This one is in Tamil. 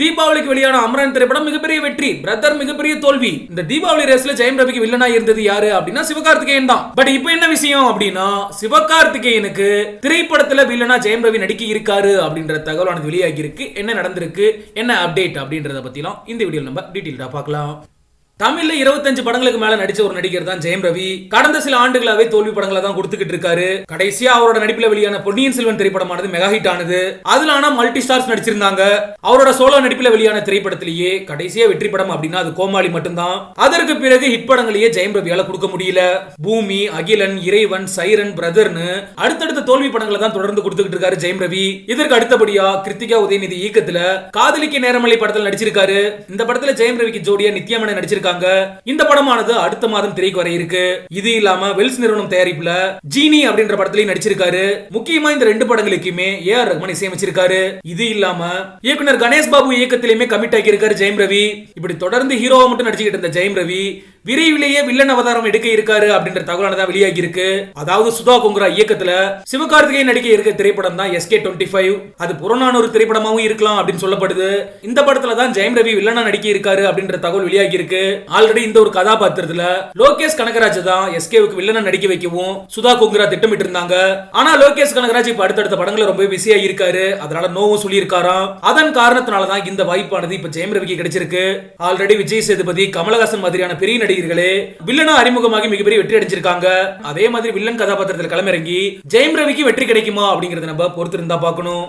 தீபாவளிக்கு வெளியான அமரன் திரைப்படம் மிகப்பெரிய வெற்றி, பிரதர் மிகப்பெரிய தோல்வி. இந்த தீபாவளி ரேஸ்ல ஜெயம் ரவிக்கு வில்லனா இருந்தது யாரு அப்படின்னா சிவகார்த்திகேயன் தான். பட் இப்போ என்ன விஷயம் அப்படின்னா சிவகார்த்திகேயனுக்கு திரைப்படத்துல வில்லனா ஜெயம் ரவி நடிக்க இருக்காரு அப்படின்ற தகவலானது வெளியாகி இருக்கு. என்ன நடந்திருக்கு, என்ன அப்டேட் அப்படின்றத பத்திலாம் இந்த வீடியோல நம்ம டீடைலா பார்க்கலாம். தமிழ்ல 25 படங்களுக்கு மேல நடிச்ச ஒரு நடிகர் தான் ஜெயம் ரவி. கடந்த சில ஆண்டுகளாவே தோல்வி படங்களை தான் கொடுத்துக்கிட்டு இருக்காரு. கடைசியா அவரோட நடிப்புல வெளியான பொன்னியின் செல்வன் திரைப்படமானது மெகா ஹிட் ஆனது. அதுல ஆனா மல்டி ஸ்டார்ஸ் நடிச்சிருந்தாங்க. அவரோட சோலோ நடிப்புல வெளியான திரைப்படத்திலேயே கடைசியா வெற்றி படம் அப்படின்னா அது கோமாளி மட்டும்தான். அதற்கு பிறகு ஹிட் படங்களையே ஜெயம் ரவியால கொடுக்க முடியல. பூமி, அகிலன், இறைவன், சைரன், பிரதர்னு அடுத்தடுத்த தோல்வி படங்களை தான் தொடர்ந்து கொடுத்துக்கிட்டு இருக்காரு ஜெயம் ரவி. இதற்கு அடுத்தபடியா கிருத்திகா உதயநிதி இயக்கத்துல காதலிக்க நேரமலை படத்தில் நடிச்சிருக்காரு. இந்த படத்துல ஜெயம் ரவிக்கு ஜோடியா நித்யா மேனன் நடிச்சிருக்காங்க. இந்த படமானது அடுத்த மாதம் திரைக்கு வர இருக்கு. இது இல்லாம வெல்ஸ் நிறுவனம் தயாரிப்புல ஜீனி அப்படின்ற படத்திலையும் நடிச்சிருக்காரு. முக்கியமா இந்த ரெண்டு படங்களுக்குமே ஏஆர் ரஹ்மான் இசையமைச்சிருக்காரு. இது இல்லாம இயக்குனர் கணேஷ் பாபு இயக்கத்திலுமே கமிட் ஆகி இருக்காரு ஜெயம் ரவி. இப்படி தொடர்ந்து ஹீரோவா மட்டும் நடிச்சுக்கிட்டு இருந்த ஜெயம் ரவி விரைவிலேயே வில்லன் அவதாரம் எடுக்க இருக்காரு அப்படின்ற தகவலானதான் வெளியாகி இருக்கு. அதாவது சுதா கொங்குரா இயக்கத்துல சிவகார்த்திகேயன் நடிக்க இருக்க திரைப்படம் தான் SK25. அது புறநானூறு திரைப்படமாவும் இருக்கலாம் அப்படின்னு சொல்லப்படுது. இந்த படத்துல தான் ஜெயம் ரவி வில்லனா நடிக்க இருக்காரு அப்படின்ற தகவல் வெளியாகி இருக்கு. ஆல்ரெடி இந்த ஒரு கதாபாத்திரத்துல லோகேஷ் கனகராஜ் தான் SK-வுக்கு வில்லனா நடிக்க வைக்கவும் சுதா கொங்குரா திட்டமிட்டு இருந்தாங்க. ஆனா லோகேஷ் கனகராஜ் இப்ப அடுத்தடுத்த படங்களை ரொம்ப பிஸியா இருக்காரு. அதனால நோவும் சொல்லி இருக்காராம். அதன் காரணத்தினாலதான் இந்த வாய்ப்பானது இப்ப ஜெயம் ரவிக்கு கிடைச்சிருக்கு. ஆல்ரெடி விஜய் சேதுபதி, கமலஹாசன் மாதிரியான பெரிய நடிகர்களே வில்லனா அறிமுகமாகி மிகப்பெரிய வெற்றி அடைஞ்சிருக்காங்க. அதே மாதிரி வில்லன் கதாபாத்திரத்தில் களமிறங்கி ஜெயம் ரவிக்கு வெற்றி கிடைக்குமா அப்படிங்கறத நம்ம பொறுத்திருந்தா பார்க்கணும்.